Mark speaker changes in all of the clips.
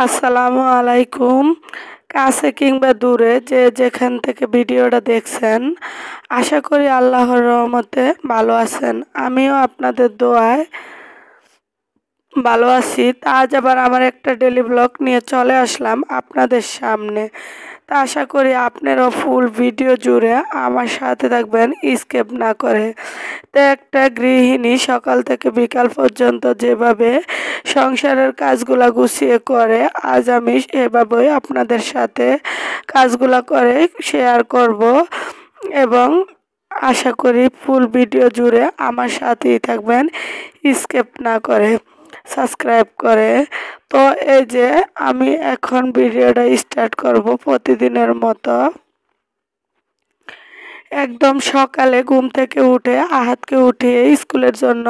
Speaker 1: আসসালামু আলাইকুম। কাছে কিংবা দূরে যে যেখান থেকে ভিডিওটা দেখছেন, আশা করি আল্লাহর রহমতে ভালো আছেন। আমিও আপনাদের দোয়ায় ভালো আছি। তা আজ আবার আমার একটা ডেইলি ব্লগ নিয়ে চলে আসলাম আপনাদের সামনে। তা আশা করি আপনারাও ফুল ভিডিও জুড়ে আমার সাথে থাকবেন, স্কিপ না করে। তো একটা গৃহিণী সকাল থেকে বিকাল পর্যন্ত যেভাবে সংসারের কাজগুলা গুছিয়ে করে, আজ আমি এভাবেই আপনাদের সাথে কাজগুলা করে শেয়ার করব এবং আশা করি ফুল ভিডিও জুড়ে আমার সাথেই থাকবেন, স্কিপ না করে, সাবস্ক্রাইব করে। তো এই যে আমি এখন ভিডিওটা স্টার্ট করব প্রতিদিনের মতো। একদম সকালে ঘুম থেকে উঠে আহাতকে উঠিয়ে স্কুলের জন্য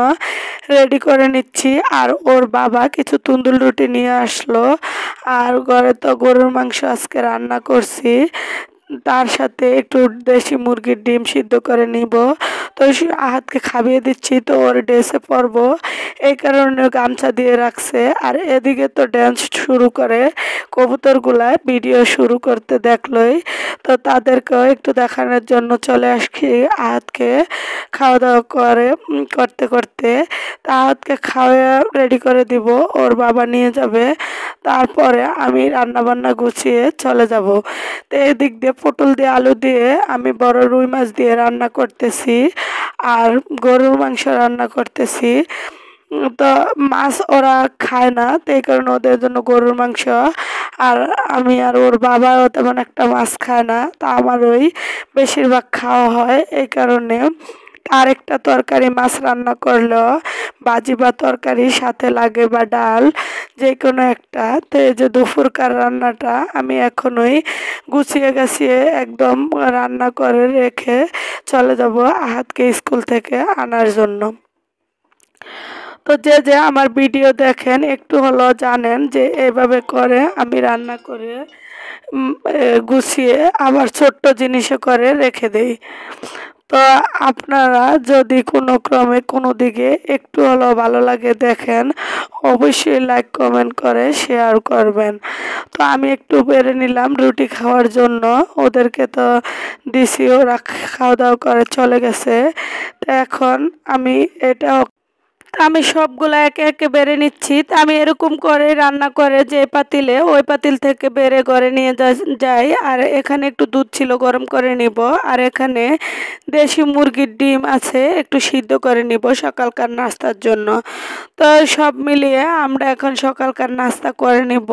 Speaker 1: রেডি করে নিচ্ছি। আর ওর বাবা কিছু তন্দুর রুটি নিয়ে আসলো। আর ঘরে তো গরুর মাংস আজকে রান্না করছি, তার সাথে একটু দেশি মুরগির ডিম সিদ্ধ করে নিব। তো আহাতকে খাইয়ে দিচ্ছি, তো ওর ড্রেসে পরবো এই কারণে গামছা দিয়ে রাখছে। আর এদিকে তো ড্যান্স শুরু করে, কবুতরগুলা ভিডিও শুরু করতে দেখলই, তো তাদেরকেও একটু দেখানোর জন্য চলে আসছি আহাতকে খাওয়া দাওয়া করতে করতে। তা আহাতকে খাওয়া রেডি করে দিব, ওর বাবা নিয়ে যাবে, তারপরে আমি রান্না বান্না গুছিয়ে চলে যাব। তো এদিক দিয়ে পটল দিয়ে আলু দিয়ে আমি বড় রুই মাছ দিয়ে রান্না করতেছি, আর গরুর মাংস রান্না করতেছি। তো মাছ ওরা খায় না, তো এই কারণে ওদের জন্য গরুর মাংস। আর আমি আর ওর বাবাও তেমন একটা মাছ খায় না, তা আমার ওই বেশিরভাগ খাওয়া হয়। এই কারণে আরেকটা তরকারি মাছ রান্না করলেও ভাজি বা তরকারি সাথে লাগে বা ডাল যে কোনো একটা। তো এই যে দুপুরকার রান্নাটা আমি এখনই গুছিয়ে গাছিয়ে একদম রান্না করে রেখে চলে যাব আহাতকে স্কুল থেকে আনার জন্য। তো যে যে আমার ভিডিও দেখেন একটু হলেও জানেন যে এইভাবে করে আমি রান্না করে গুছিয়ে আবার ছোট্ট জিনিসে করে রেখে দেই। তো আপনারা যদি কোনো ক্রমে কোনো দিকে একটু হলেও ভালো লাগে দেখেন, অবশ্যই লাইক কমেন্ট করে শেয়ার করবেন। তো আমি একটু বেড়ে নিলাম রুটি খাওয়ার জন্য, ওদেরকে তো দিছি, ওরা খাওয়া দাওয়া করে চলে গেছে। তো এখন আমি সবগুলা একে একে বেড়ে নিচ্ছি। তা আমি এরকম করে রান্না করে যে পাতিলে, ওই পাতিল থেকে বেড়ে ঘরে নিয়ে যাই। আর এখানে একটু দুধ ছিল, গরম করে নিব। আর এখানে দেশি মুরগির ডিম আছে, একটু সিদ্ধ করে নিব সকালকার নাস্তার জন্য। তো সব মিলিয়ে আমরা এখন সকালকার নাস্তা করে নিব।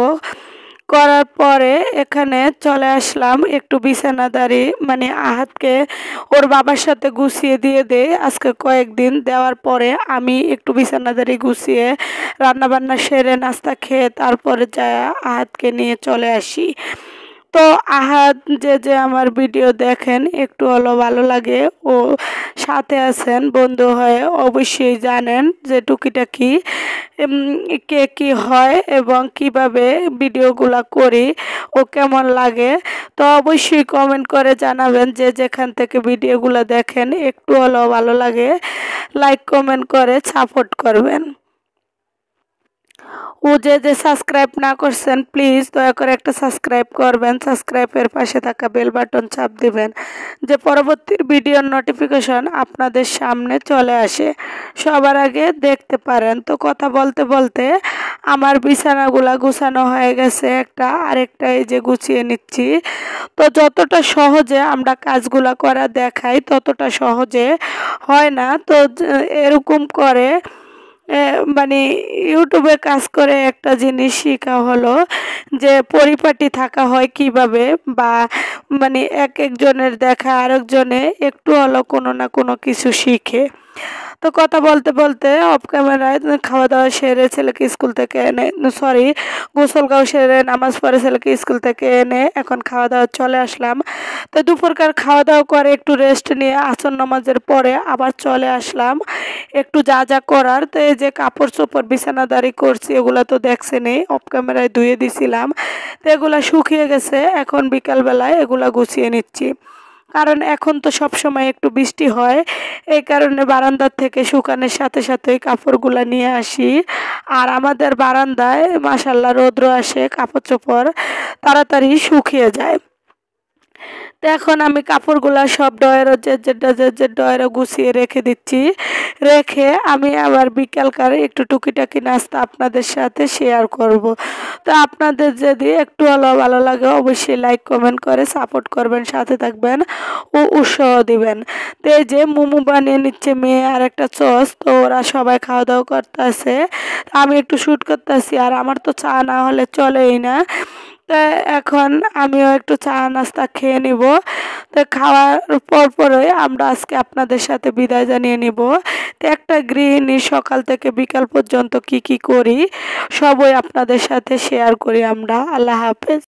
Speaker 1: করার পরে এখানে চলে আসলাম একটু বিছানাদারি, মানে আহাতকে ওর বাবার সাথে গুছিয়ে দিয়ে দেই আজকে কয়েকদিন। দেওয়ার পরে আমি একটু বিছানাদারি গুছিয়ে রান্নাবান্না সেরে নাস্তা খেয়ে তারপরে যায় আহাতকে নিয়ে চলে আসি। তো আহাত যে যে আমার ভিডিও দেখেন একটু হলেও ভালো লাগে, ও সাথে আছেন বন্ধু হয়ে, অবশ্যই জানেন যে টুকিটাকি কে কী হয় এবং কিভাবে ভিডিওগুলা করি ও কেমন লাগে। তো অবশ্যই কমেন্ট করে জানাবেন যে যেখান থেকে ভিডিওগুলো দেখেন একটু হলেও ভালো লাগে, লাইক কমেন্ট করে সাপোর্ট করবেন। ও যে যে সাবস্ক্রাইব না করছেন প্লিজ দয়া করে একটা সাবস্ক্রাইব করবেন, সাবস্ক্রাইবের পাশে থাকা বেল বাটন চাপ দিবেন যে পরবর্তী ভিডিওর নোটিফিকেশন আপনাদের সামনে চলে আসে, সবার আগে দেখতে পারেন। তো কথা বলতে বলতে আমার বিছানাগুলা গুছানো হয়ে গেছে একটা, আরেকটা এই যে গুছিয়ে নিচ্ছি। তো যতটা সহজে আমরা কাজগুলা করা দেখাই ততটা সহজে হয় না। তো এরকম করে মানে ইউটিউবে কাজ করে একটা জিনিস শেখা হলো যে পরিপাটি থাকা হয় কিভাবে, বা মানে এক একজনের দেখা আরেকজনে একটু হলো কোনো না কোনো কিছু শিখে। তো কথা বলতে বলতে অফ ক্যামেরায় খাওয়া দাওয়া সেরে ছেলেকে স্কুল থেকে এনে, সরি, গোসলগাঁও সেরে নামাজ পড়ে ছেলেকে স্কুল থেকে এনে এখন খাওয়া দাওয়া চলে আসলাম। তো দুপুরকার খাওয়া দাওয়া করে একটু রেস্ট নিয়ে আসর নামাজের পরে আবার চলে আসলাম একটু যা যা করার। তো এই যে কাপড় চোপড় বিছানাদারি করছি এগুলো তো দেখছেনই, অফ ক্যামেরায় ধুয়ে দিছিলাম। তো এগুলো শুকিয়ে গেছে, এখন বিকালবেলায় এগুলো গুছিয়ে নিচ্ছি। কারণ এখন তো সবসময় একটু বৃষ্টি হয়, এই কারণে বারান্দার থেকে শুকানোর সাথে সাথে কাপড়গুলো নিয়ে আসি। আর আমাদের বারান্দায় মাশাল্লাহ রৌদ্র আসে, কাপড় চোপড় তাড়াতাড়ি শুকিয়ে যায়। তো এখন আমি কাপড়গুলা সব ড্রয়ারে যে ড্রয়ারে গুছিয়ে রেখে দিচ্ছি। রেখে আমি আবার বিকালকার একটু টুকিটাকি নাস্তা আপনাদের সাথে শেয়ার করব। তো আপনাদের যদি একটু হলেও ভালো লাগে অবশ্যই লাইক কমেন্ট করে সাপোর্ট করবেন, সাথে থাকবেন ও উৎসাহ দিবেন। তো এই যে মোমো বানিয়ে নিচ্ছে মেয়ে আর একটা সস, তো ওরা সবাই খাওয়া দাওয়া করতেছে, আমি একটু শ্যুট করতেছি। আর আমার তো চা না হলে চলেই না। তো এখন আমিও একটু চা নাস্তা খেয়ে নিব। তো খাওয়ার পরই আমরা আজকে আপনাদের সাথে বিদায় জানিয়ে নিব। তো একটা গৃহিণী সকাল থেকে বিকাল পর্যন্ত কি কি করি সবই আপনাদের সাথে শেয়ার করি আমরা। আল্লাহ হাফেজ।